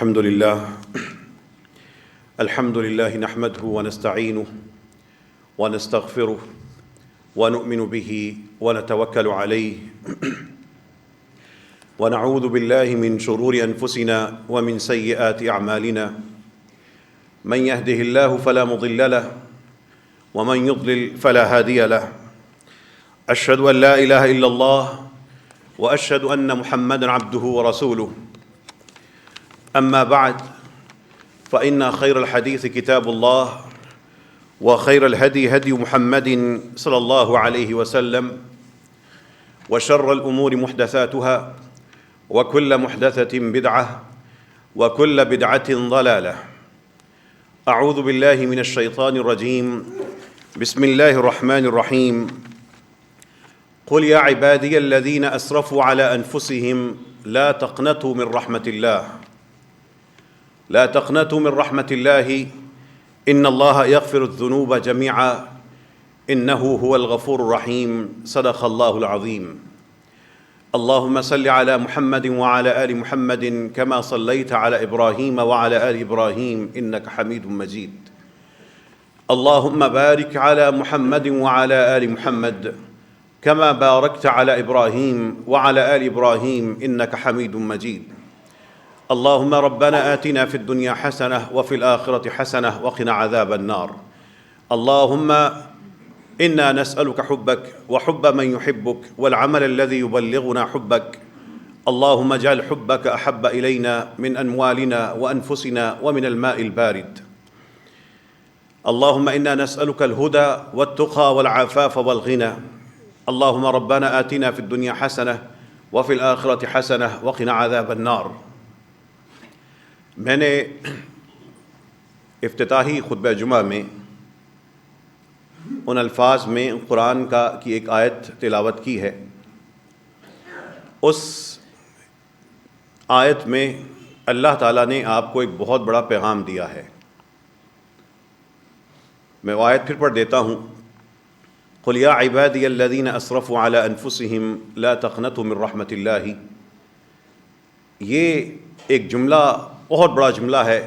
الحمد لله نحمده ونستعينه ونستغفره ونؤمن به ونتوكل عليه ونعوذ بالله من شرور أنفسنا ومن سيئات أعمالنا من يهده الله فلا مضل له ومن يضلل فلا هادي له أشهد أن لا إله إلا الله وأشهد أن محمدًا عبده ورسوله أما بعد فإن خير الحديث كتاب الله وخير الهدي هدي محمد صلى الله عليه وسلم وشر الأمور محدثاتها وكل محدثة بدعة وكل بدعة ضلالة أعوذ بالله من الشيطان الرجيم بسم الله الرحمن الرحيم قل يا عبادي الذين أسرفوا على أنفسهم لا تقنطوا من رحمة الله لا تقنطوا من رحمة الله إن الله يغفر الذنوب جميعا إنه هو الغفور الرحيم صدق الله العظيم اللهم صل على محمد وعلى آل محمد كما صليت على إبراهيم وعلى آل إبراهيم إنك حميد مجيد اللهم بارك على محمد وعلى آل محمد كما باركت على إبراهيم وعلى آل إبراهيم إنك حميد مجيد اللهم ربنا آتنا في الدنيا حسنة وفي الآخرة حسنة وقنا عذاب النار اللهم إنا نسألك حبك وحب من يحبك والعمل الذي يبلغنا حبك اللهم اجعل حبك أحب إلينا من أموالنا وأنفسنا ومن الماء البارد اللهم إنا نسألك الهدى والتقى والعفاف والغنى اللهم ربنا آتنا في الدنيا حسنة وفي الآخرة حسنة وقنا عذاب النار میں نے افتتاحی خطبہ جمعہ میں ان الفاظ میں قرآن کی ایک آیت تلاوت کی ہے. اس آیت میں اللہ تعالیٰ نے آپ کو ایک بہت بڑا پیغام دیا ہے. میں وہ آیت پھر پڑھ دیتا ہوں. قل یا عبادی الذین اسرفوا علی انفسہم لا تقنطوا من رحمۃ اللہ. یہ ایک جملہ بہت بڑا جملہ ہے.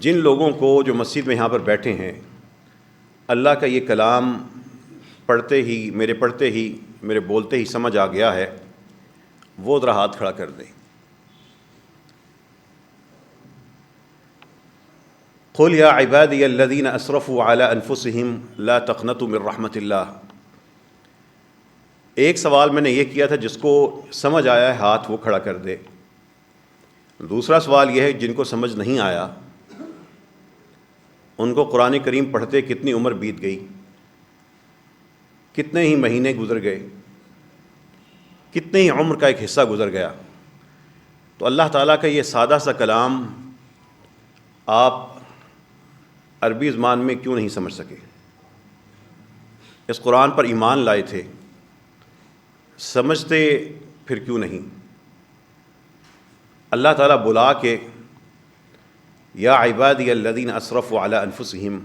جن لوگوں کو جو مسجد میں یہاں پر بیٹھے ہیں اللہ کا یہ کلام پڑھتے ہی میرے بولتے ہی سمجھ آ گیا ہے وہ ذرا ہاتھ کھڑا کر دیں. قل یا عبادی الذین اسرفوا علی انفسہم لا تقنطوا من رحمۃ اللہ. ایک سوال میں نے یہ کیا تھا جس کو سمجھ آیا ہے ہاتھ وہ کھڑا کر دے. دوسرا سوال یہ ہے جن کو سمجھ نہیں آیا ان کو قرآن کریم پڑھتے کتنی عمر بیت گئی, کتنے ہی مہینے گزر گئے, کتنے ہی عمر کا ایک حصہ گزر گیا. تو اللہ تعالیٰ کا یہ سادہ سا کلام آپ عربی زبان میں کیوں نہیں سمجھ سکے؟ اس قرآن پر ایمان لائے تھے, سمجھتے پھر کیوں نہیں؟ اللہ تعالیٰ بلا کے یا عبادی الذین اسرفوا علی انفسہم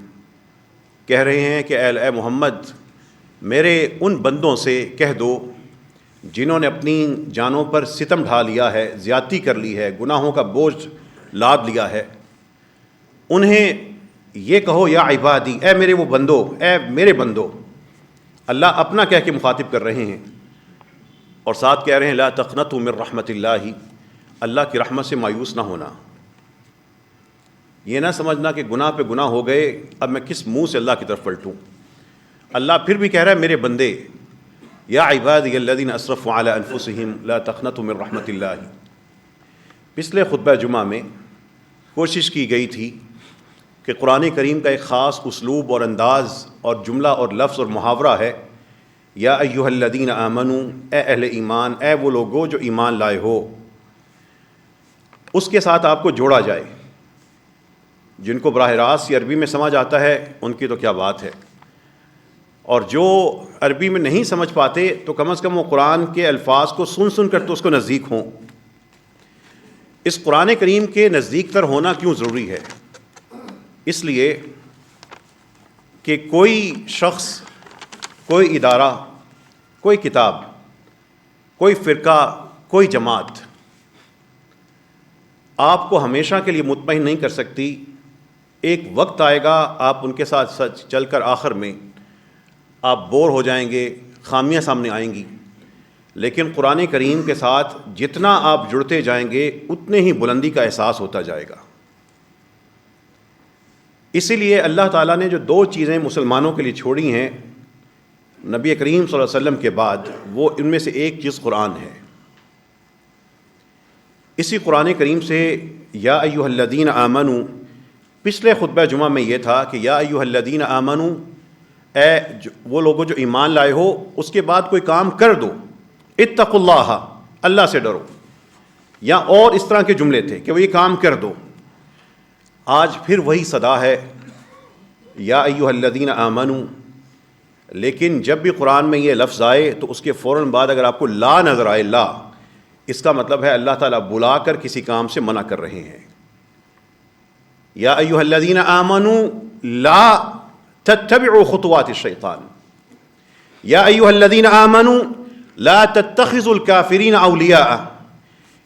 کہہ رہے ہیں کہ اے محمد میرے ان بندوں سے کہہ دو جنہوں نے اپنی جانوں پر ستم ڈھا لیا ہے, زیادتی کر لی ہے, گناہوں کا بوجھ لاد لیا ہے, انہیں یہ کہو یا عبادی, اے میرے وہ بندو, اے میرے بندو. اللہ اپنا کہہ کے مخاطب کر رہے ہیں اور ساتھ کہہ رہے ہیں لا تقنطوا من رحمۃ اللہ. اللہ کی رحمت سے مایوس نہ ہونا. یہ نہ سمجھنا کہ گناہ پہ گناہ ہو گئے اب میں کس منہ سے اللہ کی طرف پلٹوں. اللہ پھر بھی کہہ رہا ہے میرے بندے یا عبادی الذین اسرفوا علی انفسہم لا تقنطوا من رحمۃ اللہ. پچھلے خطبہ جمعہ میں کوشش کی گئی تھی کہ قرآن کریم کا ایک خاص اسلوب اور انداز اور جملہ اور لفظ اور محاورہ ہے یا ایھا الذین آمنوا, اے اہل ایمان, اے وہ لوگو جو ایمان لائے ہو, اس کے ساتھ آپ کو جوڑا جائے. جن کو براہ راست یہ عربی میں سمجھ آتا ہے ان کی تو کیا بات ہے, اور جو عربی میں نہیں سمجھ پاتے تو کم از کم وہ قرآن کے الفاظ کو سن کر تو اس کو نزدیک ہوں. اس قرآن کریم کے نزدیک تر ہونا کیوں ضروری ہے؟ اس لیے کہ کوئی شخص, کوئی ادارہ, کوئی کتاب, کوئی فرقہ, کوئی جماعت آپ کو ہمیشہ کے لیے مطمئن نہیں کر سکتی. ایک وقت آئے گا آپ ان کے ساتھ چل کر آخر میں آپ بور ہو جائیں گے، خامیاں سامنے آئیں گی. لیکن قرآن کریم کے ساتھ جتنا آپ جڑتے جائیں گے اتنے ہی بلندی کا احساس ہوتا جائے گا. اسی لیے اللہ تعالیٰ نے جو 2 چیزیں مسلمانوں کے لیے چھوڑی ہیں نبی کریم صلی اللہ علیہ وسلم کے بعد، وہ ان میں سے ایک چیز قرآن ہے. اسی قرآن کریم سے یا ایھا الذین آمنو، پچھلے خطبہ جمعہ میں یہ تھا کہ یا ایھا الذین آمنو، اے وہ لوگوں جو ایمان لائے ہو، اس کے بعد کوئی کام کر دو. اتقوا اللہ، اللہ سے ڈرو. یا اور اس طرح کے جملے تھے کہ وہ یہ کام کر دو. آج پھر وہی صدا ہے یا ایھا الذین آمنو، لیکن جب بھی قرآن میں یہ لفظ آئے تو اس کے فوراً بعد اگر آپ کو لا نظر آئے، لا، اس کا مطلب ہے اللہ تعالیٰ بلا کر کسی کام سے منع کر رہے ہیں. یا ایھا الذین آمنو لا تتبعوا خطوات الشیطان، یا ایھا الذین آمنو لا تتخذوا الکافرین اولیاء،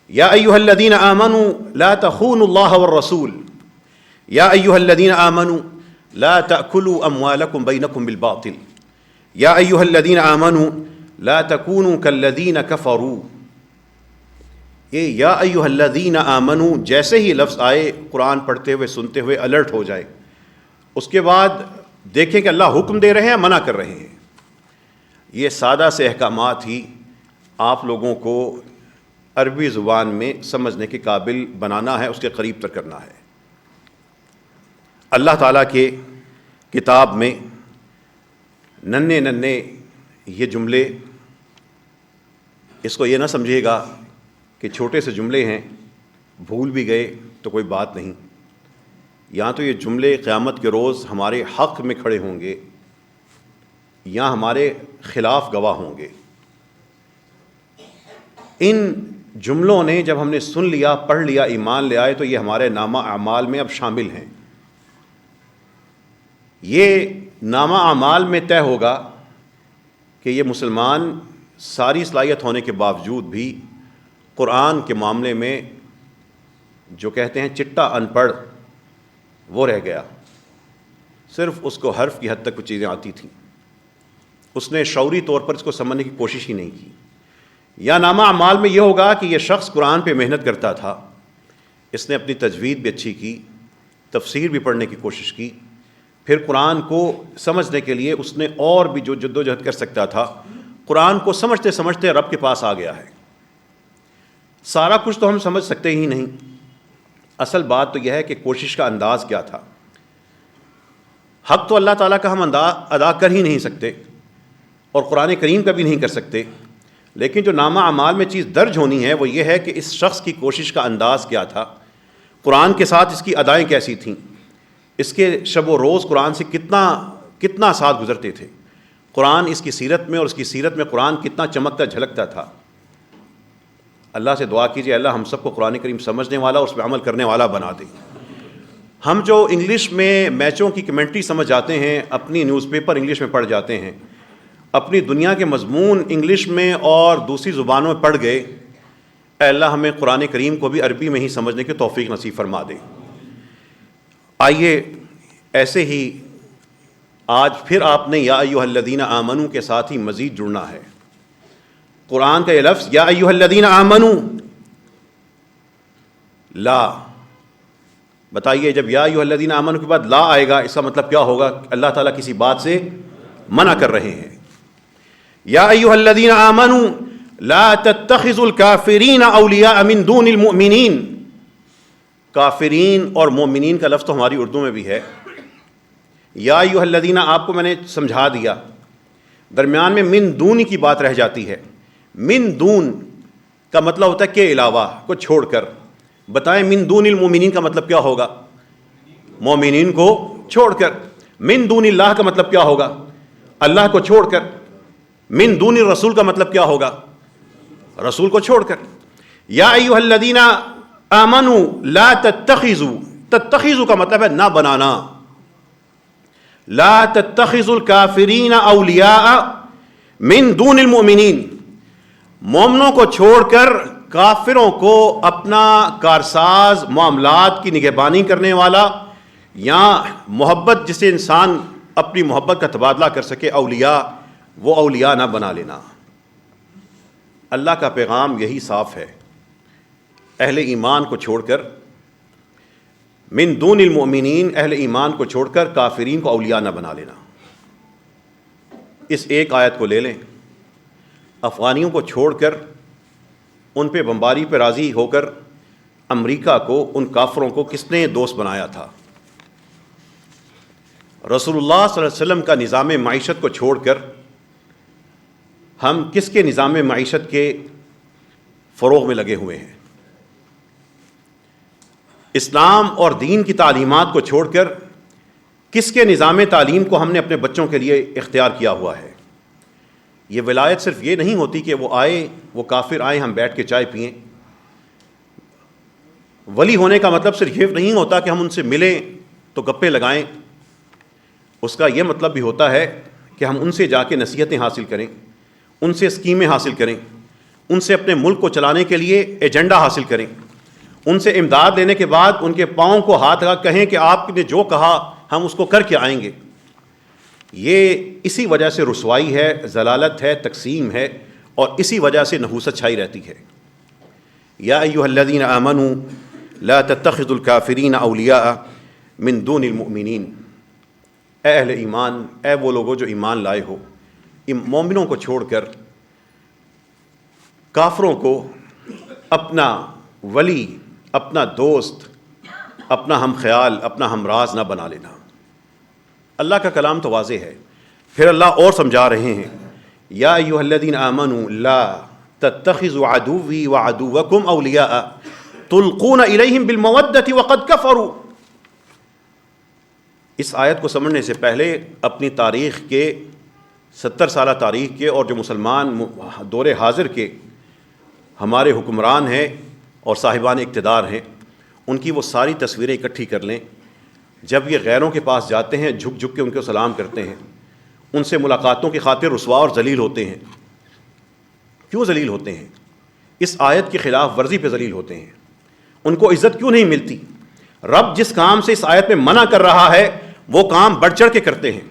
یا ایھا الذین آمنو لا تخونوا اللہ والرسول، یا ایھا الذین آمنو لا تأکلوا اموالکم بینکم بالباطل، یا ایھا الذین آمنوا لا تکونوا کالذین کفروا. یہ یا ایھا الذین آمنوا جیسے ہی لفظ آئے قرآن پڑھتے ہوئے سنتے ہوئے الرٹ ہو جائے. اس کے بعد دیکھیں کہ اللہ حکم دے رہے ہیں، منع کر رہے ہیں. یہ سادہ سے احکامات ہی آپ لوگوں کو عربی زبان میں سمجھنے کے قابل بنانا ہے، اس کے قریب تر کرنا ہے. اللہ تعالیٰ کے کتاب میں ننھے ننھے یہ جملے، اس کو یہ نہ سمجھیے گا کہ چھوٹے سے جملے ہیں، بھول بھی گئے تو کوئی بات نہیں. یا تو یہ جملے قیامت کے روز ہمارے حق میں کھڑے ہوں گے یا ہمارے خلاف گواہ ہوں گے. ان جملوں نے جب ہم نے سن لیا، پڑھ لیا، ایمان لے آئے تو یہ ہمارے نامہ اعمال میں اب شامل ہیں. یہ نامہ اعمال میں طے ہوگا کہ یہ مسلمان ساری صلاحیت ہونے کے باوجود بھی قرآن کے معاملے میں جو کہتے ہیں چٹا ان پڑھ وہ رہ گیا. صرف اس کو حرف کی حد تک کچھ چیزیں آتی تھیں، اس نے شعوری طور پر اس کو سمجھنے کی کوشش ہی نہیں کی. یا نامہ اعمال میں یہ ہوگا کہ یہ شخص قرآن پہ محنت کرتا تھا، اس نے اپنی تجوید بھی اچھی کی، تفسیر بھی پڑھنے کی کوشش کی، پھر قرآن کو سمجھنے کے لیے اس نے اور بھی جو جد و جہد کر سکتا تھا، قرآن کو سمجھتے سمجھتے رب کے پاس آ گیا ہے. سارا کچھ تو ہم سمجھ سکتے ہی نہیں. اصل بات تو یہ ہے کہ کوشش کا انداز کیا تھا. حق تو اللہ تعالیٰ کا ہم ادا کر ہی نہیں سکتے اور قرآن کریم کا بھی نہیں کر سکتے، لیکن جو نامہ اعمال میں چیز درج ہونی ہے وہ یہ ہے کہ اس شخص کی کوشش کا انداز کیا تھا، قرآن کے ساتھ اس کی ادائیں کیسی تھیں، اس کے شب و روز قرآن سے کتنا ساتھ گزرتے تھے، قرآن اس کی سیرت میں اور اس کی سیرت میں قرآن کتنا چمکتا جھلکتا تھا. اللہ سے دعا کیجیے اللہ ہم سب کو قرآن کریم سمجھنے والا اور اس پہ عمل کرنے والا بنا دے. ہم جو انگلش میں میچوں کی کمنٹری سمجھ جاتے ہیں، اپنی نیوز پیپر انگلش میں پڑھ جاتے ہیں، اپنی دنیا کے مضمون انگلش میں اور دوسری زبانوں میں پڑھ گئے، اے اللہ ہمیں قرآن کریم کو بھی عربی میں ہی سمجھنے کی توفیق نصیب فرما دے. آئیے ایسے ہی آج پھر آپ نے یا ایھا الذین آمنو کے ساتھ ہی مزید جڑنا ہے. قرآن کا یہ لفظ یا ایھا الذین آمنو، لا، بتائیے جب یا ایھا الذین آمنو کے بعد لا آئے گا اس کا مطلب کیا ہوگا؟ اللہ تعالیٰ کسی بات سے منع کر رہے ہیں. یا ایھا الذین آمنو لا تتخذوا الکافرین اولیاء من دون المؤمنین. کافرین اور مومنین کا لفظ تو ہماری اردو میں بھی ہے. یا ایھا الذین آپ کو میں نے سمجھا دیا، درمیان میں من دون کی بات رہ جاتی ہے. من دون کا مطلب ہوتا ہے کے علاوہ، کو چھوڑ کر. بتائیں من دون المؤمنین کا مطلب کیا ہوگا؟ مومنین کو چھوڑ کر. من دون اللہ کا مطلب کیا ہوگا؟ اللہ کو چھوڑ کر. من دون الرسول کا مطلب کیا ہوگا؟ رسول کو چھوڑ کر. یا ایھا الذین آمنوا لا تتخذوا، تتخذوا کا مطلب ہے نہ بنانا. لا تتخذوا الکافرین اولیاء من دون المؤمنین، مومنوں کو چھوڑ کر کافروں کو اپنا کارساز، معاملات کی نگہبانی کرنے والا، یا محبت جسے انسان اپنی محبت کا تبادلہ کر سکے، اولیاء، وہ اولیاء نہ بنا لینا۔ اللہ کا پیغام یہی صاف ہے، اہل ایمان کو چھوڑ کر، من دون المؤمنین، اہل ایمان کو چھوڑ کر کافرین کو اولیاء نہ بنا لینا۔ اس ایک آیت کو لے لیں، افغانیوں کو چھوڑ کر، ان پہ بمباری پہ راضی ہو کر امریکہ کو، ان کافروں کو کس نے دوست بنایا تھا؟ رسول اللہ صلی اللہ علیہ وسلم کا نظام معیشت کو چھوڑ کر ہم کس کے نظام معیشت کے فروغ میں لگے ہوئے ہیں؟ اسلام اور دین کی تعلیمات کو چھوڑ کر کس کے نظام تعلیم کو ہم نے اپنے بچوں کے لیے اختیار کیا ہوا ہے؟ یہ ولایت صرف یہ نہیں ہوتی کہ وہ آئے، وہ کافر آئیں، ہم بیٹھ کے چائے پئیں۔ ولی ہونے کا مطلب صرف یہ نہیں ہوتا کہ ہم ان سے ملیں تو گپے لگائیں، اس کا یہ مطلب بھی ہوتا ہے کہ ہم ان سے جا کے نصیحتیں حاصل کریں، ان سے اسکیمیں حاصل کریں، ان سے اپنے ملک کو چلانے کے لیے ایجنڈا حاصل کریں، ان سے امداد لینے کے بعد ان کے پاؤں کو ہاتھ لگا کہیں کہ آپ نے جو کہا ہم اس کو کر کے آئیں گے۔ یہ اسی وجہ سے رسوائی ہے، ضلالت ہے، تقسیم ہے، اور اسی وجہ سے نحوست چھائی رہتی ہے۔ یا ایھا الذین آمنوا لا تتخذوا الکافرین اولیاء من دون المؤمنین، اے اہل ایمان، اے وہ لوگوں جو ایمان لائے ہو، مومنوں کو چھوڑ کر کافروں کو اپنا ولی، اپنا دوست، اپنا ہم خیال، اپنا ہم راز نہ بنا لینا۔ اللہ کا کلام تو واضح ہے، پھر اللہ اور سمجھا رہے ہیں، یا ایھا الذین آمنوا لا تتخذوا عدوی وعدوکم اولیاء تلقون الیہم بالمودۃ وقد کفروا۔ اس آیت کو سمجھنے سے پہلے اپنی تاریخ کے 70 سالہ تاریخ کے، اور جو مسلمان دور حاضر کے ہمارے حکمران ہیں اور صاحبان اقتدار ہیں، ان کی وہ ساری تصویریں اکٹھی کر لیں۔ جب یہ غیروں کے پاس جاتے ہیں، جھک جھک کے ان کو سلام کرتے ہیں، ان سے ملاقاتوں کی خاطر رسوا اور ذلیل ہوتے ہیں۔ کیوں ذلیل ہوتے ہیں؟ اس آیت کی خلاف ورزی پہ ذلیل ہوتے ہیں۔ ان کو عزت کیوں نہیں ملتی؟ رب جس کام سے اس آیت میں منع کر رہا ہے وہ کام بڑھ چڑھ کے کرتے ہیں،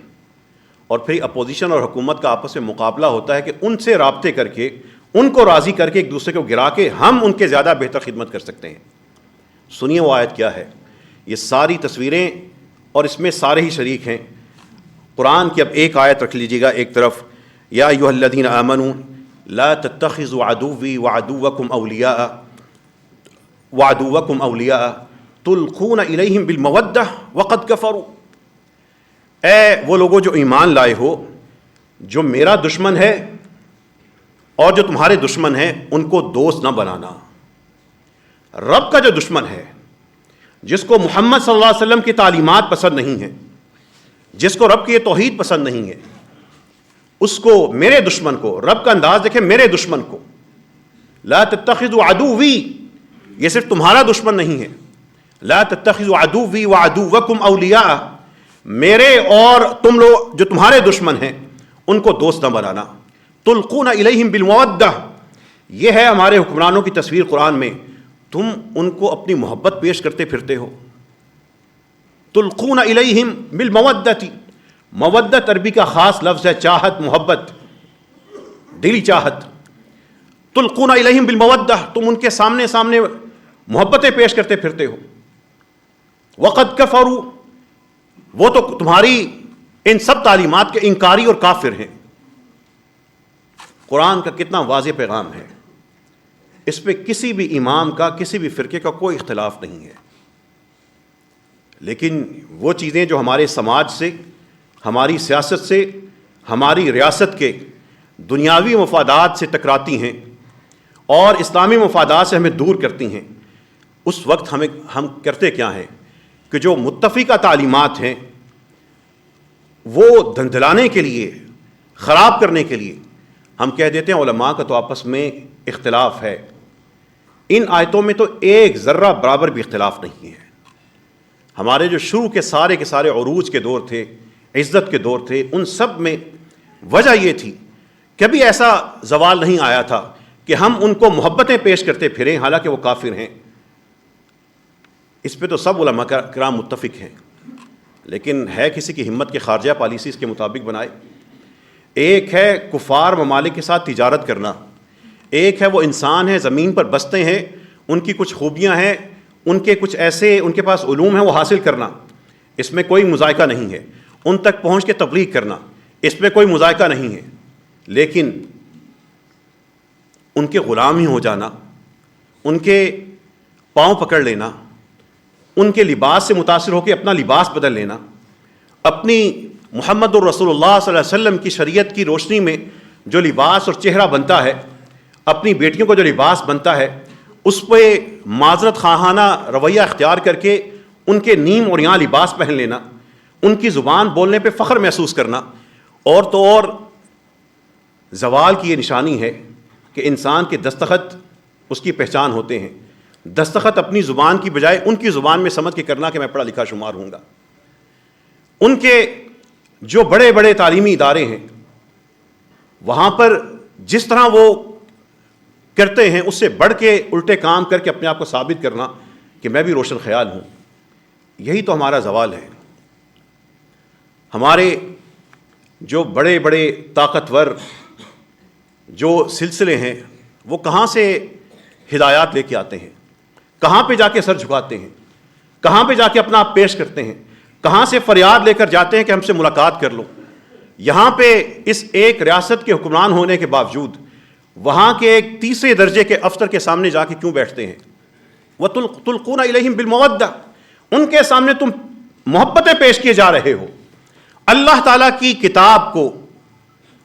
اور پھر اپوزیشن اور حکومت کا آپس میں مقابلہ ہوتا ہے کہ ان سے رابطے کر کے، ان کو راضی کر کے، ایک دوسرے کو گرا کے ہم ان کے زیادہ بہتر خدمت کر سکتے ہیں۔ سنیے وہ آیت کیا ہے۔ یہ ساری تصویریں اور اس میں سارے ہی شریک ہیں۔ قرآن کی اب ایک آیت رکھ لیجیے گا ایک طرف، یا ایھا الذین آمنوا لا تتخذوا عدوی وعدوکم اولیاء تلقون الیہم بالمودۃ وقد کفروا۔ اے وہ لوگوں جو ایمان لائے ہو، جو میرا دشمن ہے اور جو تمہارے دشمن ہیں ان کو دوست نہ بنانا۔ رب کا جو دشمن ہے، جس کو محمد صلی اللہ علیہ وسلم کی تعلیمات پسند نہیں ہیں، جس کو رب کی یہ توحید پسند نہیں ہے، اس کو، میرے دشمن کو، رب کا انداز دیکھیں، میرے دشمن کو، لا تتخذوا عدوی، یہ صرف تمہارا دشمن نہیں ہے، لا تتخذوا عدوی وعدوکم اولیاء، میرے اور تم لوگ جو تمہارے دشمن ہیں ان کو دوست نہ بنانا۔ تلقون الیہم بالمودۃ، یہ ہے ہمارے حکمرانوں کی تصویر قرآن میں، تم ان کو اپنی محبت پیش کرتے پھرتے ہو۔ تلقون الیہم بالمودۃ، مودت عربی کا خاص لفظ ہے، چاہت، محبت، دلی چاہت۔ تلقون الیہم بالمودۃ، تم ان کے سامنے محبتیں پیش کرتے پھرتے ہو۔ وقد کفروا، وہ تو تمہاری ان سب تعلیمات کے انکاری اور کافر ہیں۔ قرآن کا کتنا واضح پیغام ہے، اس پہ کسی بھی امام کا، کسی بھی فرقے کا کوئی اختلاف نہیں ہے۔ لیکن وہ چیزیں جو ہمارے سماج سے، ہماری سیاست سے، ہماری ریاست کے دنیاوی مفادات سے ٹکراتی ہیں اور اسلامی مفادات سے ہمیں دور کرتی ہیں، اس وقت ہم کرتے کیا ہیں کہ جو متفقہ تعلیمات ہیں وہ دھندلانے کے لیے، خراب کرنے کے لیے ہم کہہ دیتے ہیں علماء کا تو آپس میں اختلاف ہے۔ ان آیتوں میں تو ایک ذرہ برابر بھی اختلاف نہیں ہے۔ ہمارے جو شروع کے سارے عروج کے دور تھے، عزت کے دور تھے، ان سب میں وجہ یہ تھی، کبھی ایسا زوال نہیں آیا تھا کہ ہم ان کو محبتیں پیش کرتے پھریں حالانکہ وہ کافر ہیں، اس پہ تو سب علماء کرام متفق ہیں، لیکن ہے کسی کی ہمت کے خارجہ پالیسی اس کے مطابق بنائے۔ ایک ہے کفار ممالک کے ساتھ تجارت کرنا، ایک ہے وہ انسان ہیں زمین پر بستے ہیں، ان کی کچھ خوبیاں ہیں، ان کے کچھ ایسے ان کے پاس علوم ہیں وہ حاصل کرنا، اس میں کوئی مذائقہ نہیں ہے، ان تک پہنچ کے تبلیغ کرنا، اس میں کوئی مذائقہ نہیں ہے، لیکن ان کے غلام ہی ہو جانا، ان کے پاؤں پکڑ لینا، ان کے لباس سے متاثر ہو کے اپنا لباس بدل لینا، اپنی محمد الرسول اللہ صلی اللہ علیہ وسلم کی شریعت کی روشنی میں جو لباس اور چہرہ بنتا ہے، اپنی بیٹیوں کو جو لباس بنتا ہے، اس پہ معذرت خواہانہ رویہ اختیار کر کے ان کے نیم اور یہاں لباس پہن لینا، ان کی زبان بولنے پہ فخر محسوس کرنا، اور تو اور زوال کی یہ نشانی ہے کہ انسان کے دستخط اس کی پہچان ہوتے ہیں، دستخط اپنی زبان کی بجائے ان کی زبان میں سمجھ کے کرنا کہ میں پڑھا لکھا شمار ہوں گا۔ ان کے جو بڑے بڑے تعلیمی ادارے ہیں وہاں پر جس طرح وہ کرتے ہیں اس سے بڑھ کے الٹے کام کر کے اپنے آپ کو ثابت کرنا کہ میں بھی روشن خیال ہوں، یہی تو ہمارا زوال ہے۔ ہمارے جو بڑے بڑے طاقتور جو سلسلے ہیں وہ کہاں سے ہدایات لے کے آتے ہیں، کہاں پہ جا کے سر جھکاتے ہیں، کہاں پہ جا کے اپنا آپ پیش کرتے ہیں، کہاں سے فریاد لے کر جاتے ہیں کہ ہم سے ملاقات کر لو۔ یہاں پہ اس ایک ریاست کے حکمران ہونے کے باوجود وہاں کے ایک تیسرے درجے کے افسر کے سامنے جا کے کیوں بیٹھتے ہیں؟ وَتُلْقُونَ إِلَيْهِمْ بِالْمَوَدَّةِ، ان کے سامنے تم محبتیں پیش کیے جا رہے ہو۔ اللہ تعالیٰ کی کتاب کو،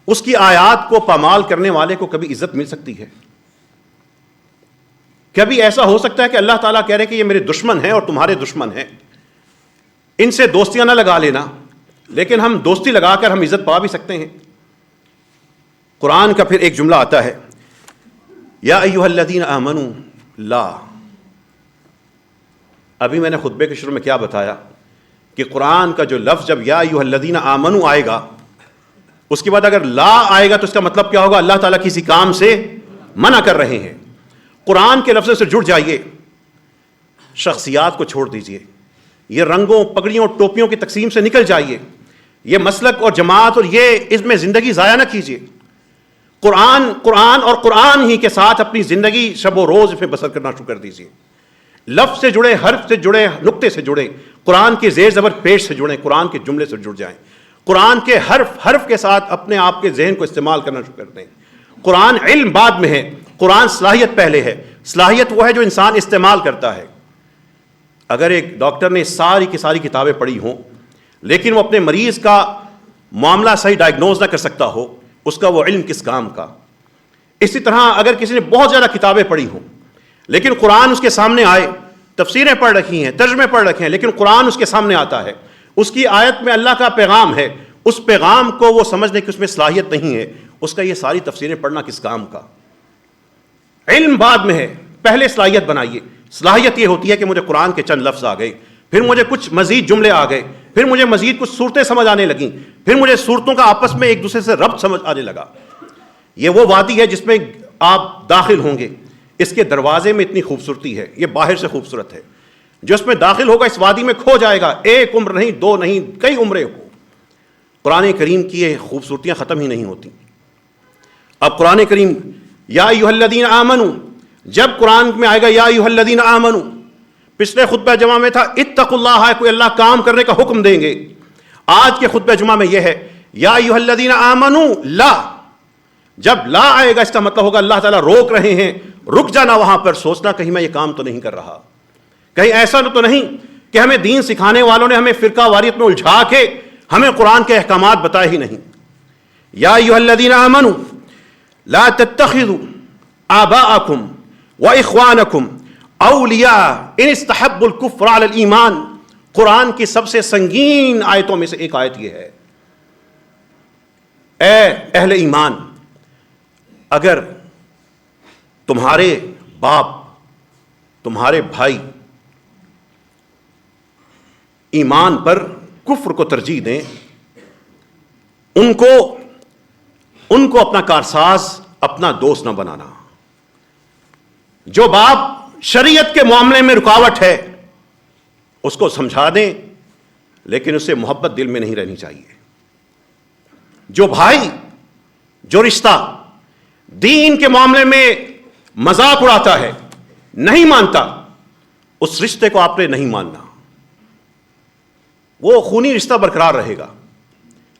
اس کی آیات کو پامال کرنے والے کو کبھی عزت مل سکتی ہے؟ کبھی ایسا ہو سکتا ہے کہ اللہ تعالیٰ کہہ رہے کہ یہ میرے دشمن ہیں اور تمہارے دشمن ہیں، ان سے دوستیاں نہ لگا لینا، لیکن ہم دوستی لگا کر ہم عزت پا بھی سکتے ہیں۔ قرآن کا پھر ایک جملہ آتا ہے، یا ایھا الذین آمنوا لا۔ ابھی میں نے خطبے کے شروع میں کیا بتایا کہ قرآن کا جو لفظ جب یا ایھا الذین آمنوا آئے گا، اس کے بعد اگر لا آئے گا تو اس کا مطلب کیا ہوگا؟ اللہ تعالیٰ کسی کام سے منع کر رہے ہیں۔ قرآن کے لفظوں سے جڑ جائیے، شخصیات کو چھوڑ دیجئے، یہ رنگوں پگڑیوں ٹوپیوں کی تقسیم سے نکل جائیے، یہ مسلک اور جماعت اور یہ اس میں زندگی ضائع نہ کیجیے۔ قرآن اور قرآن ہی کے ساتھ اپنی زندگی شب و روز میں بسر کرنا شروع کر دیجیے۔ لفظ سے جڑے، حرف سے جڑے، نقطے سے جڑے، قرآن کے زیر زبر پیش سے جڑیں، قرآن کے جملے سے جڑ جائیں، قرآن کے حرف کے ساتھ اپنے آپ کے ذہن کو استعمال کرنا شروع کر دیں۔ قرآن علم بعد میں ہے، قرآن صلاحیت پہلے ہے۔ صلاحیت وہ ہے جو انسان استعمال کرتا ہے۔ اگر ایک ڈاکٹر نے ساری کی ساری کتابیں پڑھی ہوں لیکن وہ اپنے مریض کا معاملہ صحیح ڈائگنوز نہ کر سکتا ہو، اس کا وہ علم کس کام کا؟ اسی طرح اگر کسی نے بہت زیادہ کتابیں پڑھی ہوں لیکن قرآن اس کے سامنے آئے، تفسیریں پڑھ رکھی ہیں، ترجمے پڑھ رکھے ہیں، لیکن قرآن اس کے سامنے آتا ہے، اس کی آیت میں اللہ کا پیغام ہے، اس پیغام کو وہ سمجھنے کی اس میں صلاحیت نہیں ہے، اس کا یہ ساری تفسیریں پڑھنا کس کام کا؟ علم بعد میں ہے، پہلے صلاحیت بنائیے۔ صلاحیت یہ ہوتی ہے کہ مجھے قرآن کے چند لفظ آ گئے، پھر مجھے کچھ مزید جملے آ گئے، پھر مجھے مزید کچھ صورتیں سمجھ آنے لگیں، پھر مجھے صورتوں کا آپس میں ایک دوسرے سے ربط سمجھ آنے لگا۔ یہ وہ وادی ہے جس میں آپ داخل ہوں گے، اس کے دروازے میں اتنی خوبصورتی ہے، یہ باہر سے خوبصورت ہے۔ جو اس میں داخل ہوگا اس وادی میں کھو جائے گا، ایک عمر نہیں، دو نہیں، کئی عمریں ہو۔ قرآن کریم کی یہ خوبصورتیاں ختم ہی نہیں ہوتی۔ اب قرآن کریم یا ایھا الذین آمنوا، جب قرآن میں آئے گا یا ایھا الذین آمنوا، پچھلے خطبہ جمعہ میں تھا اتقوا اللہ، ہے کوئی اللہ کام کرنے کا حکم دیں گے۔ آج کے خطبہ جمعہ میں یہ ہے یا ایھا الذین آمنوا لا۔ جب لا آئے گا اس کا مطلب ہوگا اللہ تعالیٰ روک رہے ہیں، رک جانا وہاں پر، سوچنا کہیں میں یہ کام تو نہیں کر رہا، کہیں ایسا تو نہیں کہ ہمیں دین سکھانے والوں نے ہمیں فرقہ واریت میں الجھا کے ہمیں قرآن کے احکامات بتائے ہی نہیں۔ یا ایھا الذین آمنوا لا تتخذوا آباءکم واخوانکم اولیاء ان استحبوا الکفر علی الایمان۔ قرآن کی سب سے سنگین آیتوں میں سے ایک آیت یہ ہے، اے اہل ایمان، اگر تمہارے باپ، تمہارے بھائی ایمان پر کفر کو ترجیح دیں، ان کو اپنا کارساز، اپنا دوست نہ بنانا۔ جو باپ شریعت کے معاملے میں رکاوٹ ہے اس کو سمجھا دیں، لیکن اس سے محبت دل میں نہیں رہنی چاہیے۔ جو بھائی، جو رشتہ دین کے معاملے میں مذاق اڑاتا ہے، نہیں مانتا، اس رشتے کو آپ نے نہیں ماننا۔ وہ خونی رشتہ برقرار رہے گا،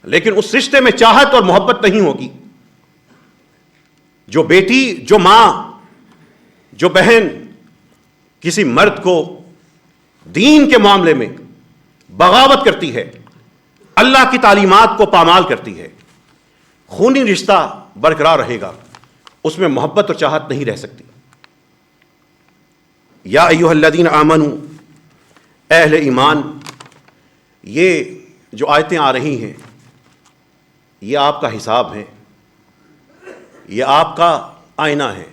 لیکن اس رشتے میں چاہت اور محبت نہیں ہوگی۔ جو بیٹی، جو ماں، جو بہن کسی مرد کو دین کے معاملے میں بغاوت کرتی ہے، اللہ کی تعلیمات کو پامال کرتی ہے، خونی رشتہ برقرار رہے گا، اس میں محبت اور چاہت نہیں رہ سکتی۔ یا ایھا الذین آمنوا، اہل ایمان، یہ جو آیتیں آ رہی ہیں یہ آپ کا حساب ہے، یہ آپ کا آئینہ ہے،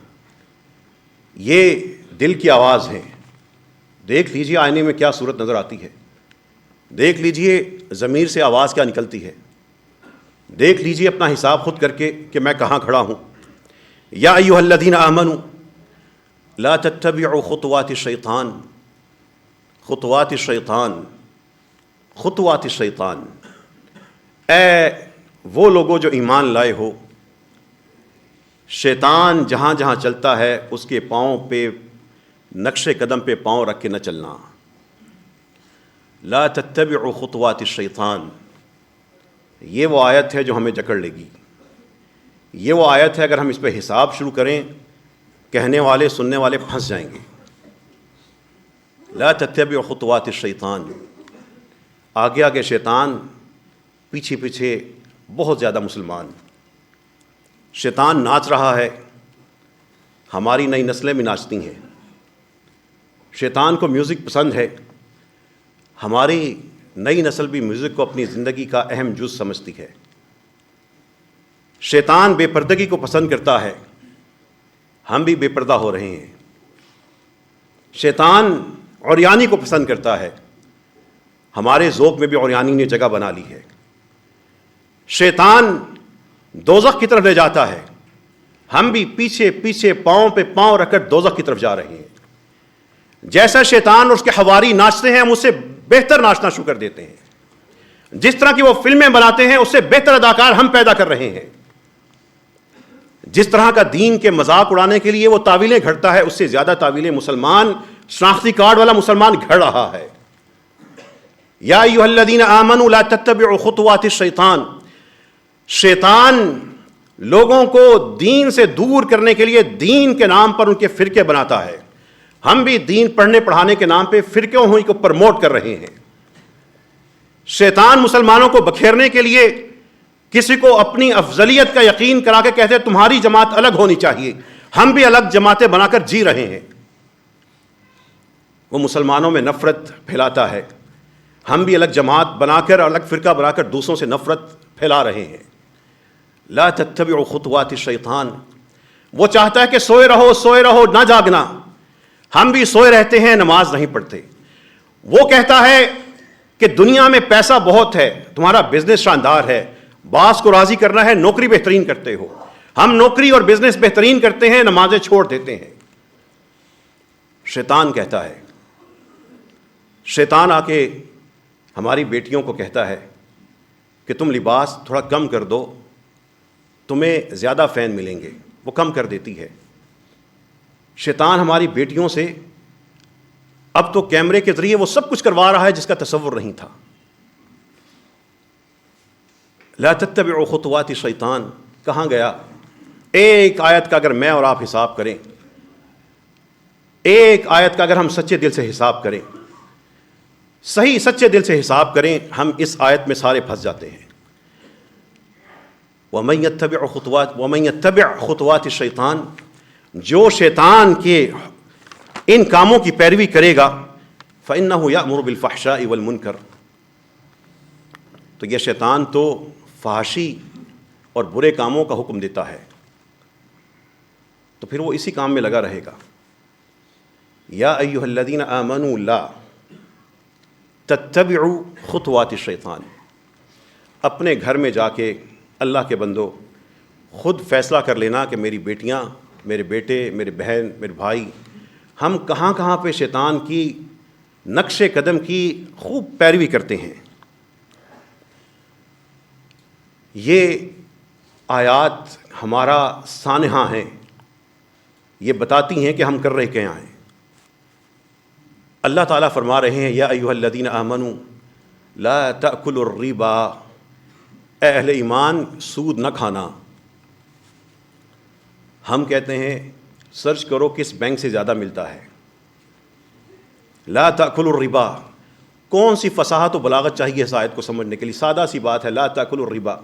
یہ دل کی آواز ہے۔ دیکھ لیجئے آئینے میں کیا صورت نظر آتی ہے، دیکھ لیجئے ضمیر سے آواز کیا نکلتی ہے، دیکھ لیجئے اپنا حساب خود کر کے کہ میں کہاں کھڑا ہوں۔ یا ایھا الذین آمنوا لا تتبعوا خطوات الشیطان، خطوات الشیطان، خطوات الشیطان، اے وہ لوگوں جو ایمان لائے ہو، شیطان جہاں جہاں چلتا ہے اس کے پاؤں پہ، نقش قدم پہ پاؤں رکھ کے نہ چلنا۔ لا تتبعوا خطوات الشیطان، یہ وہ آیت ہے جو ہمیں جکڑ لے گی۔ یہ وہ آیت ہے اگر ہم اس پہ حساب شروع کریں، کہنے والے سننے والے پھنس جائیں گے۔ لا تتبعوا خطوات الشیطان، آگے آگے شیطان، پیچھے پیچھے بہت زیادہ مسلمان۔ شیطان ناچ رہا ہے، ہماری نئی نسلیں بھی ناچتی ہیں۔ شیطان کو میوزک پسند ہے، ہماری نئی نسل بھی میوزک کو اپنی زندگی کا اہم جز سمجھتی ہے۔ شیطان بے پردگی کو پسند کرتا ہے، ہم بھی بے پردہ ہو رہے ہیں۔ شیطان عریانی کو پسند کرتا ہے، ہمارے ذوق میں بھی عریانی نے جگہ بنا لی ہے۔ شیطان دوزخ کی طرف لے جاتا ہے، ہم بھی پیچھے پیچھے پاؤں پہ پاؤں رکھ کر دوزخ کی طرف جا رہے ہیں۔ جیسا شیطان اور اس کے حواری ناچتے ہیں، ہم اس سے بہتر ناچنا شروع کر دیتے ہیں۔ جس طرح کی وہ فلمیں بناتے ہیں، اس سے بہتر اداکار ہم پیدا کر رہے ہیں۔ جس طرح کا دین کے مذاق اڑانے کے لیے وہ تعویلیں گھڑتا ہے، اس سے زیادہ تعویلیں مسلمان، شناختی کارڈ والا مسلمان گھڑ رہا ہے۔ یا ایھا الذین آمنوا لا تتبعوا خطوات الشیطان، شیطان لوگوں کو دین سے دور کرنے کے لیے دین کے نام پر ان کے فرقے بناتا ہے۔ ہم بھی دین پڑھنے پڑھانے کے نام پہ فرقوں ہوئی کو پرموٹ کر رہے ہیں۔ شیطان مسلمانوں کو بکھیرنے کے لیے کسی کو اپنی افضلیت کا یقین کرا کے کہتے ہیں تمہاری جماعت الگ ہونی چاہیے، ہم بھی الگ جماعتیں بنا کر جی رہے ہیں۔ وہ مسلمانوں میں نفرت پھیلاتا ہے، ہم بھی الگ جماعت بنا کر، الگ فرقہ بنا کر دوسروں سے نفرت پھیلا رہے ہیں۔ لا تتبعوا خطوات الشیطان، وہ چاہتا ہے کہ سوئے رہو نہ جاگنا، ہم بھی سوئے رہتے ہیں، نماز نہیں پڑھتے۔ وہ کہتا ہے کہ دنیا میں پیسہ بہت ہے، تمہارا بزنس شاندار ہے، باس کو راضی کرنا ہے، نوکری بہترین کرتے ہو، ہم نوکری اور بزنس بہترین کرتے ہیں، نمازیں چھوڑ دیتے ہیں۔ شیطان کہتا ہے، شیطان آ کے ہماری بیٹیوں کو کہتا ہے کہ تم لباس تھوڑا کم کر دو، تمہیں زیادہ فین ملیں گے، وہ کم کر دیتی ہے۔ شیطان ہماری بیٹیوں سے اب تو کیمرے کے ذریعے وہ سب کچھ کروا رہا ہے جس کا تصور نہیں تھا۔ لا تتبعوا خطوات الشیطان کہاں گیا؟ ایک آیت کا اگر میں اور آپ حساب کریں، ایک آیت کا اگر ہم سچے دل سے حساب کریں، صحیح سچے دل سے حساب کریں، ہم اس آیت میں سارے پھنس جاتے ہیں۔ وَمَن يَتَّبِعْ خُطُوَاتِ الشَّيْطَانِ، جو شیطان کے ان کاموں کی پیروی کرے گا، فَإِنَّهُ يَأْمُرُ بِالْفَحْشَاءِ وَالْمُنکَرِ، تو یہ شیطان تو فحاشی اور برے کاموں کا حکم دیتا ہے، تو پھر وہ اسی کام میں لگا رہے گا۔ یا ایھا الذین آمنوا لا تتبعوا خطوات الشیطان، اپنے گھر میں جا کے اللہ کے بندو خود فیصلہ کر لینا کہ میری بیٹیاں میرے بیٹے، میرے بہن، میرے بھائی، ہم کہاں کہاں پہ شیطان کی نقش قدم کی خوب پیروی کرتے ہیں۔ یہ آیات ہمارا سانحہ ہیں، یہ بتاتی ہیں کہ ہم کر رہے کیا ہیں۔ اللہ تعالیٰ فرما رہے ہیں یا ایھا الذین آمنوا لا تأکلوا الربا، اے اہل ایمان سود نہ کھانا۔ ہم کہتے ہیں سرچ کرو کس بینک سے زیادہ ملتا ہے۔ لا تأکلوا الربا، کون سی فصاحت و بلاغت چاہیے اس آیت کو سمجھنے کے لیے؟ سادہ سی بات ہے، لا تأکلوا الربا۔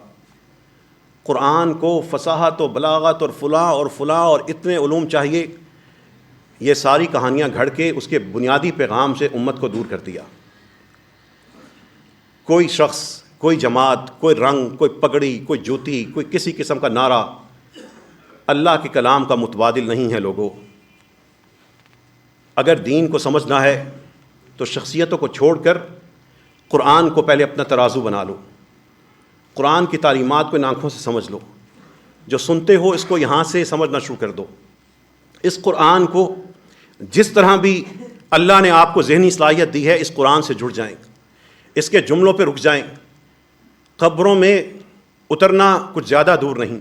قرآن کو فصاحت و بلاغت اور فلاں اور اتنے علوم چاہیے، یہ ساری کہانیاں گھڑ کے اس کے بنیادی پیغام سے امت کو دور کر دیا۔ کوئی شخص، کوئی جماعت، کوئی رنگ، کوئی پگڑی، کوئی جوتی، کوئی کسی قسم کا نعرہ اللہ کے کلام کا متبادل نہیں ہے۔ لوگوں، اگر دین کو سمجھنا ہے تو شخصیتوں کو چھوڑ کر قرآن کو پہلے اپنا ترازو بنا لو، قرآن کی تعلیمات کو ان آنکھوں سے سمجھ لو، جو سنتے ہو اس کو یہاں سے سمجھنا شروع کر دو۔ اس قرآن کو جس طرح بھی اللہ نے آپ کو ذہنی صلاحیت دی ہے، اس قرآن سے جڑ جائیں، اس کے جملوں پہ رک جائیں۔ قبروں میں اترنا کچھ زیادہ دور نہیں۔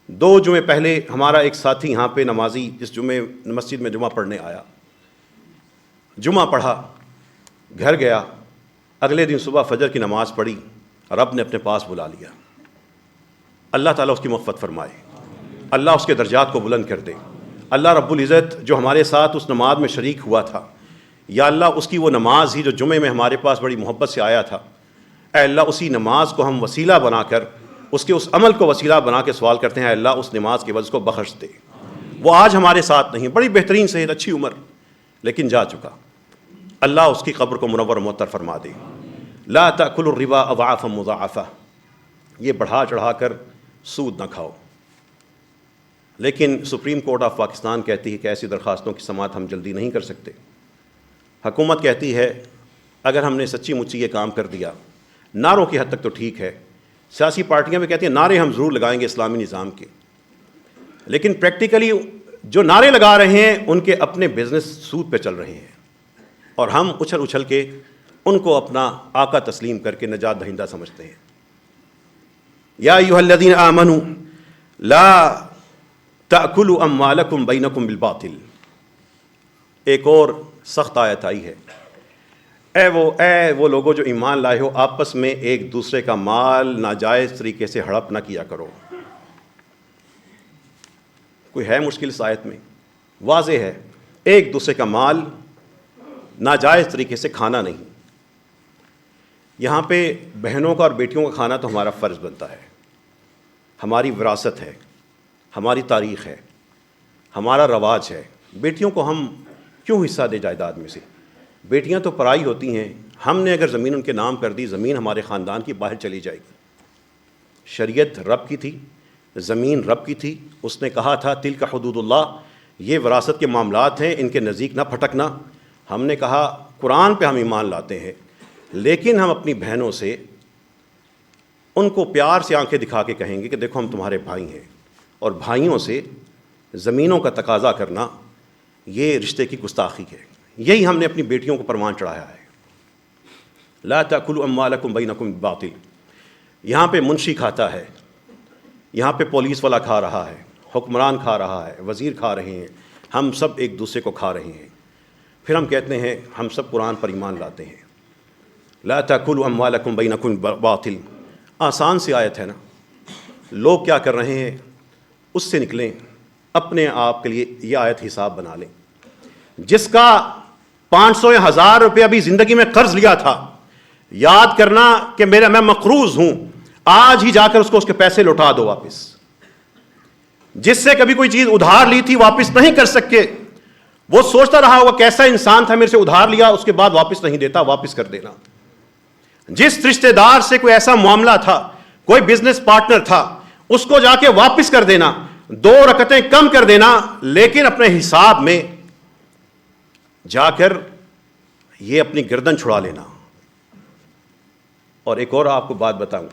2 جمعے پہلے ہمارا ایک ساتھی یہاں پہ نمازی اس جمعے مسجد میں جمعہ پڑھنے آیا، جمعہ پڑھا، گھر گیا، اگلے دن صبح فجر کی نماز پڑھی، رب نے اپنے پاس بلا لیا۔ اللہ تعالیٰ اس کی مغفرت فرمائے، اللہ اس کے درجات کو بلند کر دے۔ اللہ رب العزت جو ہمارے ساتھ اس نماز میں شریک ہوا تھا، یا اللہ اس کی وہ نماز ہی جو جمعے میں ہمارے پاس بڑی محبت سے آیا تھا، اے اللہ اسی نماز کو ہم وسیلہ بنا کر، اس کے اس عمل کو وسیلہ بنا کے سوال کرتے ہیں، اے اللہ اس نماز کی وجہ کو بخش دے۔ وہ آج ہمارے ساتھ نہیں، بڑی بہترین صحت، اچھی عمر، لیکن جا چکا۔ اللہ اس کی قبر کو منور و معطر فرما دے۔ لا تأکلوا الربا اضعافا مضاعفہ، یہ بڑھا چڑھا کر سود نہ کھاؤ۔ لیکن سپریم کورٹ آف پاکستان کہتی ہے کہ ایسی درخواستوں کی سماعت ہم جلدی نہیں کر سکتے۔ حکومت کہتی ہے اگر ہم نے سچی مچی یہ کام کر دیا، نعروں کی حد تک تو ٹھیک ہے، سیاسی پارٹیاں بھی کہتی ہیں نعرے ہم ضرور لگائیں گے اسلامی نظام کے، لیکن پریکٹیکلی جو نعرے لگا رہے ہیں ان کے اپنے بزنس سود پہ چل رہے ہیں، اور ہم اچھل اچھل کے ان کو اپنا آقا تسلیم کر کے نجات دہندہ سمجھتے ہیں۔ یا ایھا الذین آمنوا لا تأکلوا اموالکم بینکم بالباطل، ایک اور سخت آیت آئی ہے، اے وہ لوگوں جو ایمان لائے ہو، آپس میں ایک دوسرے کا مال ناجائز طریقے سے ہڑپ نہ کیا کرو۔ کوئی ہے مشکل اس آیت میں؟ واضح ہے، ایک دوسرے کا مال ناجائز طریقے سے کھانا نہیں۔ یہاں پہ بہنوں کا اور بیٹیوں کا کھانا تو ہمارا فرض بنتا ہے، ہماری وراثت ہے، ہماری تاریخ ہے، ہمارا رواج ہے۔ بیٹیوں کو ہم کیوں حصہ دے جائیداد میں سے؟ بیٹیاں تو پرائی ہوتی ہیں، ہم نے اگر زمین ان کے نام کر دی، زمین ہمارے خاندان کی باہر چلی جائے گی۔ شریعت رب کی تھی، زمین رب کی تھی، اس نے کہا تھا تلک حدود اللہ، یہ وراثت کے معاملات ہیں، ان کے نزدیک نہ پھٹکنا۔ ہم نے کہا قرآن پہ ہم ایمان لاتے ہیں، لیکن ہم اپنی بہنوں سے ان کو پیار سے آنکھیں دکھا کے کہیں گے کہ دیکھو ہم تمہارے بھائی ہیں، اور بھائیوں سے زمینوں کا تقاضا کرنا یہ رشتے کی گستاخی ہے۔ یہی ہم نے اپنی بیٹیوں کو پروان چڑھایا ہے۔ لا تأکلوا اموالکم بینکم بالباطل، یہاں پہ منشی کھاتا ہے، یہاں پہ پولیس والا کھا رہا ہے، حکمران کھا رہا ہے، وزیر کھا رہے ہیں، ہم سب ایک دوسرے کو کھا رہے ہیں۔ پھر ہم کہتے ہیں ہم سب قرآن پر ایمان لاتے ہیں۔ لا تأکلوا اموالکم بینکم بالباطل، آسان سی آیت ہے نا۔ لوگ کیا کر رہے ہیں اس سے نکلیں، اپنے آپ کے لیے یہ آیت حساب بنا لیں۔ جس کا 500 یا 1000 روپے ابھی زندگی میں قرض لیا تھا، یاد کرنا کہ میں مقروض ہوں، آج ہی جا کر اس کو اس کے پیسے لوٹا دو واپس۔ جس سے کبھی کوئی چیز ادھار لی تھی واپس نہیں کر سکے، وہ سوچتا رہا ہوگا کیسا انسان تھا، میرے سے ادھار لیا اس کے بعد واپس نہیں دیتا، واپس کر دینا۔ جس رشتہ دار سے کوئی ایسا معاملہ تھا، کوئی بزنس پارٹنر تھا، اس کو جا کے واپس کر دینا، 2 رکعتیں کم کر دینا، لیکن اپنے حساب میں جا کر یہ اپنی گردن چھڑا لینا۔ اور ایک اور آپ کو بات بتاؤں،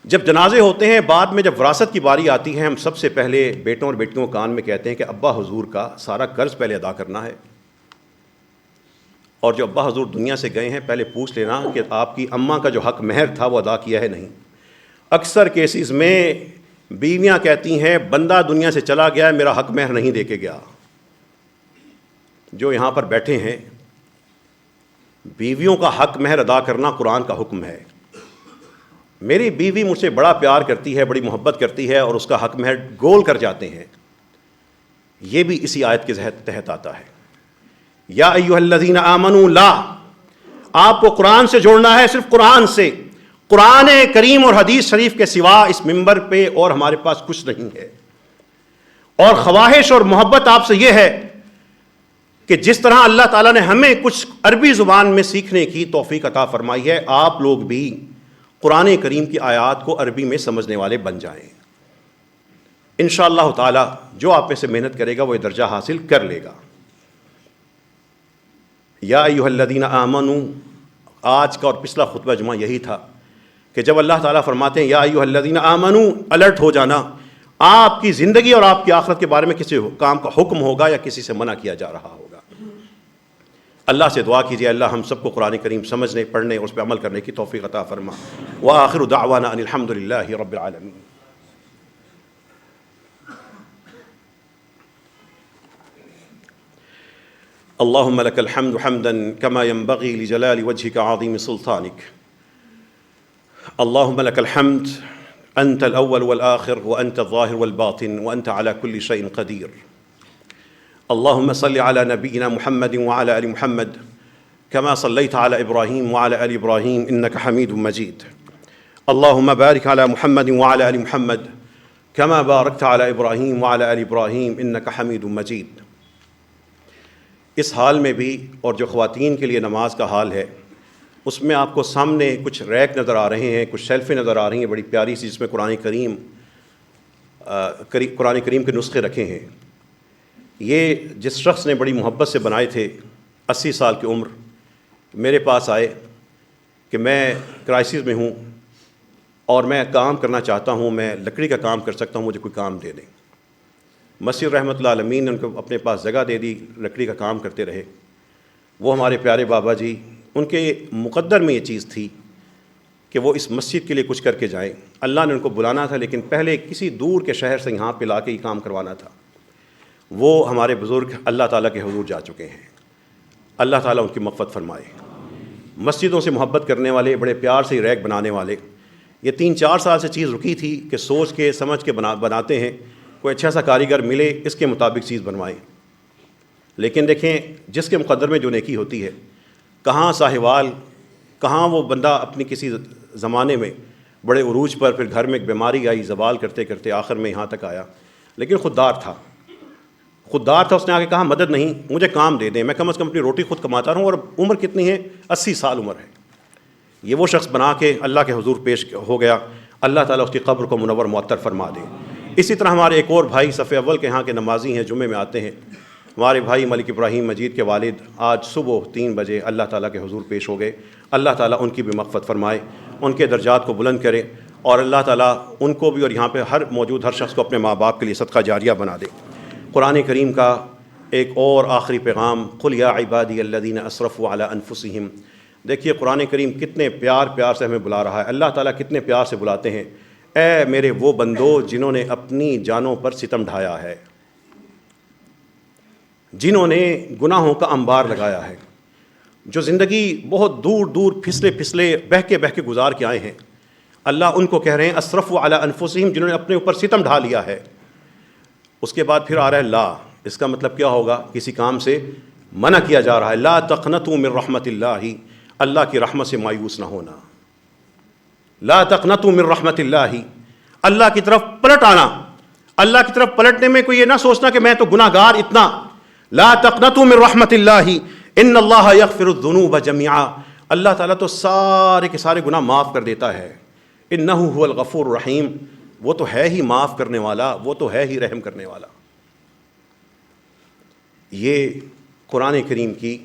جب جنازے ہوتے ہیں، بعد میں جب وراثت کی باری آتی ہے، ہم سب سے پہلے بیٹوں اور بیٹیوں کو کان میں کہتے ہیں کہ ابا حضور کا سارا قرض پہلے ادا کرنا ہے، اور جو ابا حضور دنیا سے گئے ہیں پہلے پوچھ لینا کہ آپ کی اماں کا جو حق مہر تھا وہ ادا کیا ہے نہیں۔ اکثر کیسز میں بیویاں کہتی ہیں بندہ دنیا سے چلا گیا ہے، میرا حق مہر نہیں دے کے گیا۔ جو یہاں پر بیٹھے ہیں، بیویوں کا حق مہر ادا کرنا قرآن کا حکم ہے۔ میری بیوی مجھ سے بڑا پیار کرتی ہے، بڑی محبت کرتی ہے، اور اس کا حق مہر گول کر جاتے ہیں، یہ بھی اسی آیت کے تحت آتا ہے۔ یا ایھا الذین آمنوا لا، آپ کو قرآن سے جوڑنا ہے، صرف قرآن سے۔ قرآن کریم اور حدیث شریف کے سوا اس منبر پہ اور ہمارے پاس کچھ نہیں ہے۔ اور خواہش اور محبت آپ سے یہ ہے کہ جس طرح اللہ تعالیٰ نے ہمیں کچھ عربی زبان میں سیکھنے کی توفیق عطا فرمائی ہے، آپ لوگ بھی قرآن کریم کی آیات کو عربی میں سمجھنے والے بن جائیں۔ انشاءاللہ تعالیٰ جو آپ میں سے محنت کرے گا وہ یہ درجہ حاصل کر لے گا۔ یا ایھا الذین آمنوا، آج کا اور پچھلا خطبہ جمعہ یہی تھا کہ جب اللہ تعالیٰ فرماتے ہیں یا ایھا الذین آمنوا، الرٹ ہو جانا، آپ کی زندگی اور آپ کی آخرت کے بارے میں کسی کام کا حکم ہوگا یا کسی سے منع کیا جا رہا ہوگا۔ اللہ سے دعا کیجیے اللہ ہم سب کو قرآن کریم سمجھنے، پڑھنے اور اس پہ عمل کرنے کی توفیق عطا فرما۔ وآخر دعوانا ان الحمد للہ رب العالمین۔ اللهم لك الحمد حمدا كما ينبغي لجلال وجهك عظيم سلطانك۔ اللهم لك الحمد أنت الأول والآخر وأنت الظاهر والباطن وأنت على كل شيء قدير۔ اللهم صل على نبينا محمد وعلى آل محمد كما صليت على إبراهيم وعلى آل إبراهيم إنك حميد مجيد۔ اللهم بارك على محمد وعلى آل محمد كما باركت على إبراهيم وعلى آل إبراهيم إنك حميد مجيد۔ اس حال میں بھی، اور جو خواتین کے لیے نماز کا حال ہے، اس میں آپ کو سامنے کچھ ریک نظر آ رہے ہیں، کچھ شیلفیں نظر آ رہی ہیں بڑی پیاری سی، جس میں قرآن کریم کے نسخے رکھے ہیں۔ یہ جس شخص نے بڑی محبت سے بنائے تھے، 80 سال کی عمر، میرے پاس آئے کہ میں کرائسس میں ہوں اور میں کام کرنا چاہتا ہوں، میں لکڑی کا کام کر سکتا ہوں، مجھے کوئی کام دے دیں۔ مسجد رحمۃ اللہ عالمین نے ان کو اپنے پاس جگہ دے دی، لکڑی کا کام کرتے رہے۔ وہ ہمارے پیارے بابا جی، ان کے مقدر میں یہ چیز تھی کہ وہ اس مسجد کے لیے کچھ کر کے جائیں۔ اللہ نے ان کو بلانا تھا، لیکن پہلے کسی دور کے شہر سے یہاں پہ لا کے یہ کام کروانا تھا۔ وہ ہمارے بزرگ اللہ تعالیٰ کے حضور جا چکے ہیں، اللہ تعالیٰ ان کی مغفرت فرمائے۔ مسجدوں سے محبت کرنے والے، بڑے پیار سے ریک بنانے والے، یہ 3-4 سال سے چیز رکی تھی کہ سوچ کے سمجھ کے بناتے ہیں، کوئی اچھا سا کاریگر ملے اس کے مطابق چیز بنوائیں۔ لیکن دیکھیں جس کے مقدر میں جو نیکی ہوتی ہے، کہاں ساہیوال، کہاں وہ بندہ اپنی کسی زمانے میں بڑے عروج پر، پھر گھر میں ایک بیماری آئی، زوال کرتے کرتے آخر میں یہاں تک آیا، لیکن خوددار تھا۔ اس نے آ کے کہا مدد نہیں، مجھے کام دے دیں، میں کم از کم اپنی روٹی خود کماتا رہوں، اور عمر کتنی ہے؟ 80 سال عمر ہے۔ یہ وہ شخص بنا کے اللہ کے حضور پیش ہو گیا، اللہ تعالیٰ اس کی قبر کو منور معطر فرما دے۔ اسی طرح ہمارے ایک اور بھائی صف اول کے یہاں کے نمازی ہیں، جمعے میں آتے ہیں، ہمارے بھائی ملک ابراہیم مجید کے والد آج صبح 3 بجے اللہ تعالیٰ کے حضور پیش ہو گئے۔ اللہ تعالیٰ ان کی بھی مغفرت فرمائے، ان کے درجات کو بلند کرے، اور اللہ تعالیٰ ان کو بھی اور یہاں پہ موجود ہر شخص کو اپنے ماں باپ کے لیے صدقہ جاریہ بنا دے۔ قرآن کریم کا ایک اور آخری پیغام، قل یا عبادی الذین اسرفوا علی انفسہم۔ دیکھیے قرآن کریم کتنے پیار سے ہمیں بلا رہا ہے، اللہ تعالیٰ کتنے پیار سے بلاتے ہیں، اے میرے وہ بندو جنہوں نے اپنی جانوں پر ستم ڈھایا ہے، جنہوں نے گناہوں کا انبار لگایا ہے، جو زندگی بہت دور دور پھسلے بہہ کے گزار کے آئے ہیں۔ اللہ ان کو کہہ رہے ہیں اسرفوا علی انفسہم، جنہوں نے اپنے اوپر ستم ڈھا لیا ہے۔ اس کے بعد پھر آ رہا ہے لا، اس کا مطلب کیا ہوگا؟ کسی کام سے منع کیا جا رہا ہے۔ لا تقنطوا من رحمت اللہ، اللہ کی رحمت سے مایوس نہ ہونا۔ لا تقنطوا من رحمت اللہ، اللہ کی طرف پلٹ آنا، اللہ کی طرف پلٹنے میں کوئی یہ نہ سوچنا کہ میں تو گناہ گار اتنا۔ لا تقنطوا من رحمت اللہ ان اللہ یغفر الذنوب جميعا، اللہ تعالیٰ تو سارے کے سارے گناہ معاف کر دیتا ہے۔ انہ هو الغفور الرحیم، وہ تو ہے ہی معاف کرنے والا، وہ تو ہے ہی رحم کرنے والا۔ یہ قرآن کریم کی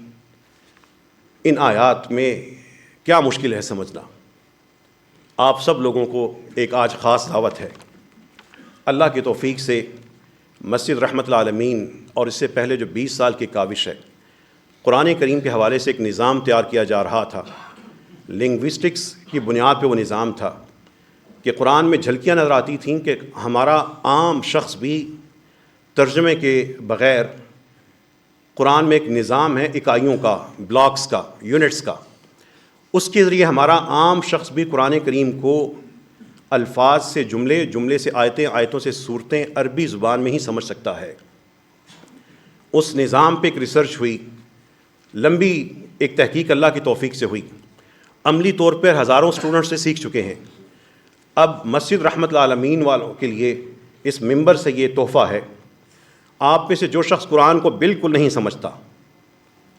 ان آیات میں کیا مشکل ہے سمجھنا۔ آپ سب لوگوں کو ایک آج خاص دعوت ہے۔ اللہ کی توفیق سے مسجد رحمت العالمین اور اس سے پہلے جو 20 سال کی کاوش ہے، قرآن کریم کے حوالے سے ایک نظام تیار کیا جا رہا تھا۔ لنگوسٹکس کی بنیاد پہ وہ نظام تھا کہ قرآن میں جھلکیاں نظر آتی تھیں کہ ہمارا عام شخص بھی ترجمے کے بغیر، قرآن میں ایک نظام ہے اکائیوں کا، بلاکس کا، یونٹس کا، اس کے ذریعے ہمارا عام شخص بھی قرآن کریم کو الفاظ سے جملے، جملے سے آیتیں، آیتوں سے صورتیں عربی زبان میں ہی سمجھ سکتا ہے۔ اس نظام پہ ایک ریسرچ ہوئی، لمبی ایک تحقیق اللہ کی توفیق سے ہوئی، عملی طور پر ہزاروں اسٹوڈنٹ سے سیکھ چکے ہیں۔ اب مسجد رحمت العالمین والوں کے لیے اس ممبر سے یہ تحفہ ہے، آپ میں سے جو شخص قرآن کو بالکل نہیں سمجھتا،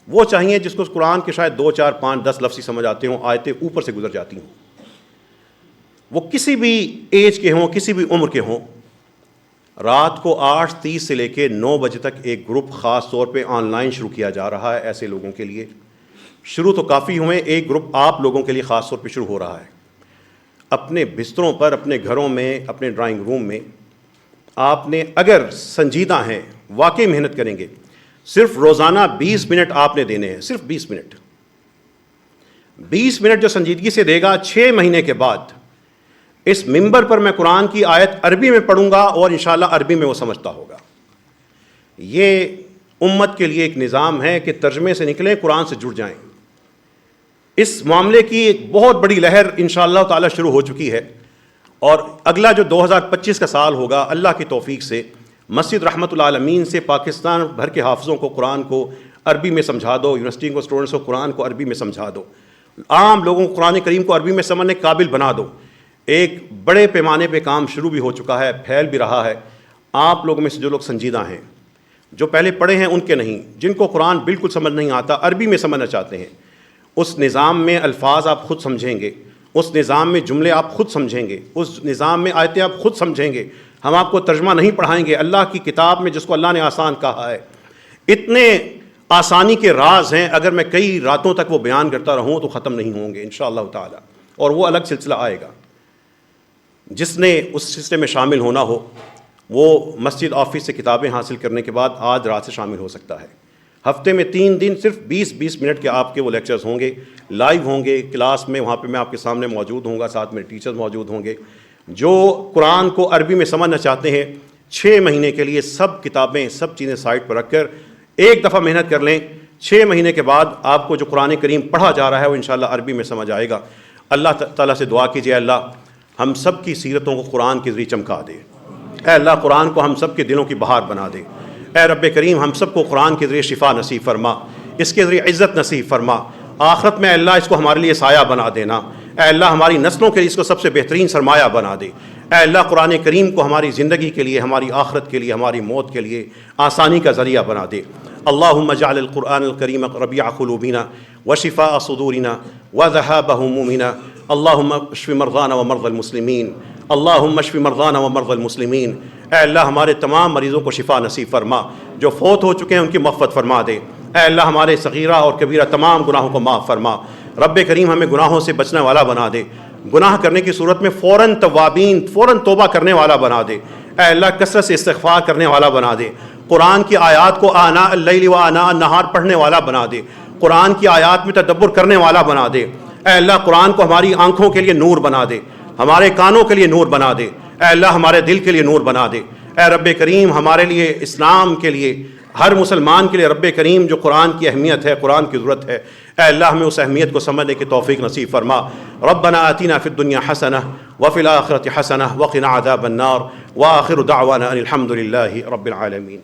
وہ چاہیے جس کو قرآن کے شاید 2، 4، 5، 10 لفظ ہی سمجھ آتے ہوں، آیتیں اوپر سے گزر جاتی ہوں، وہ کسی بھی ایج کے ہوں، کسی بھی عمر کے ہوں، رات کو 8:30 سے لے کے 9 بجے تک ایک گروپ خاص طور پہ آن لائن شروع کیا جا رہا ہے ایسے لوگوں کے لیے۔ شروع تو کافی ہوئے، ایک گروپ آپ لوگوں کے لیے خاص طور پہ شروع ہو رہا ہے۔ اپنے بستروں پر، اپنے گھروں میں، اپنے ڈرائنگ روم میں آپ نے اگر سنجیدہ ہیں، واقعی محنت کریں گے، صرف روزانہ 20 منٹ آپ نے دینے ہیں، صرف 20 منٹ۔ 20 منٹ جو سنجیدگی سے دے گا، 6 مہینے کے بعد اس ممبر پر میں قرآن کی آیت عربی میں پڑھوں گا اور انشاءاللہ عربی میں وہ سمجھتا ہوگا۔ یہ امت کے لیے ایک نظام ہے کہ ترجمے سے نکلیں، قرآن سے جڑ جائیں۔ اس معاملے کی ایک بہت بڑی لہر انشاءاللہ تعالی شروع ہو چکی ہے، اور اگلا جو 2025 کا سال ہوگا، اللہ کی توفیق سے مسجد رحمت العالمین سے پاکستان بھر کے حافظوں کو قرآن کو عربی میں سمجھا دو، یونیورسٹی کو اسٹوڈنٹس کو قرآن کو عربی میں سمجھا دو، عام لوگوں کو قرآن کریم کو عربی میں سمجھنے کے قابل بنا دو۔ ایک بڑے پیمانے پہ کام شروع بھی ہو چکا ہے، پھیل بھی رہا ہے۔ آپ لوگوں میں سے جو لوگ سنجیدہ ہیں، جو پہلے پڑھے ہیں ان کے نہیں، جن کو قرآن بالکل سمجھ نہیں آتا، عربی میں سمجھنا چاہتے ہیں، اس نظام میں الفاظ آپ خود سمجھیں گے، اس نظام میں جملے آپ خود سمجھیں گے، اس نظام میں آیتیں آپ خود سمجھیں گے۔ ہم آپ کو ترجمہ نہیں پڑھائیں گے، اللہ کی کتاب میں جس کو اللہ نے آسان کہا ہے، اتنے آسانی کے راز ہیں، اگر میں کئی راتوں تک وہ بیان کرتا رہوں تو ختم نہیں ہوں گے انشاءاللہ تعالی، اور وہ الگ سلسلہ آئے گا۔ جس نے اس سلسلے میں شامل ہونا ہو، وہ مسجد آفس سے کتابیں حاصل کرنے کے بعد آج رات سے شامل ہو سکتا ہے۔ ہفتے میں 3 دن صرف 20 منٹ کے آپ کے وہ لیکچرز ہوں گے، لائیو ہوں گے کلاس میں، وہاں پہ میں آپ کے سامنے موجود ہوں گا، ساتھ میں ٹیچرز موجود ہوں گے۔ جو قرآن کو عربی میں سمجھنا چاہتے ہیں، 6 مہینے کے لیے سب کتابیں، سب چیزیں سائٹ پر رکھ کر ایک دفعہ محنت کر لیں، 6 مہینے کے بعد آپ کو جو قرآن کریم پڑھا جا رہا ہے وہ انشاءاللہ عربی میں سمجھ آئے گا۔ اللہ تعالیٰ سے دعا کیجیے، اللہ ہم سب کی سیرتوں کو قرآن کے ذریعے چمکا دے۔ اے اللہ قرآن کو ہم سب کے دلوں کی بہار بنا دے۔ اے رب کریم ہم سب کو قرآن کے ذریعے شفا نصیب فرما، اس کے ذریعے عزت نصیب فرما، آخرت میں اللہ اس کو ہمارے لیے سایہ بنا دینا۔ اے اللہ ہماری نسلوں کے لیے اس کو سب سے بہترین سرمایہ بنا دے۔ اے اللہ قرآن کریم کو ہماری زندگی کے لیے، ہماری آخرت کے لیے، ہماری موت کے لیے آسانی کا ذریعہ بنا دے۔ اللہم اجعل القرآن الکریم ربیع قلوبنا وشفاء صدورنا وذہاب ہمومنا، اللہم اشف مرضانا ومرضى المسلمین، اللہم اشف مرضانا ومرضى المسلمین۔ اے اللہ ہمارے تمام مریضوں کو شفا نصیب فرما، جو فوت ہو چکے ہیں ان کی مغفرت فرما دے۔ اے اللہ ہمارے صغیرہ اور کبیرہ تمام گناہوں کو معاف فرما۔ رب کریم ہمیں گناہوں سے بچنے والا بنا دے، گناہ کرنے کی صورت میں فوراً توابین، فوراً توبہ کرنے والا بنا دے۔ اے اللہ کثرت سے استغفار کرنے والا بنا دے، قرآن کی آیات کو آناء اللیل و آناء النہار پڑھنے والا بنا دے، قرآن کی آیات میں تدبر کرنے والا بنا دے۔ اے اللہ قرآن کو ہماری آنکھوں کے لیے نور بنا دے، ہمارے کانوں کے لیے نور بنا دے۔ اے اللہ ہمارے دل کے لیے نور بنا دے۔ اے رب کریم ہمارے لیے، اسلام کے لیے، ہر مسلمان کے لیے رب کریم جو قرآن کی اہمیت ہے، قرآن کی ضرورت ہے، اے اللہ ہمیں اس اہمیت کو سمجھنے کی توفیق نصیب فرما۔ ربنا آتنا فی الدنیا حسنہ وفی الآخرۃ حسنہ وقنا عذاب النار، وآخر دعوانا ان الحمد للہ رب العالمین۔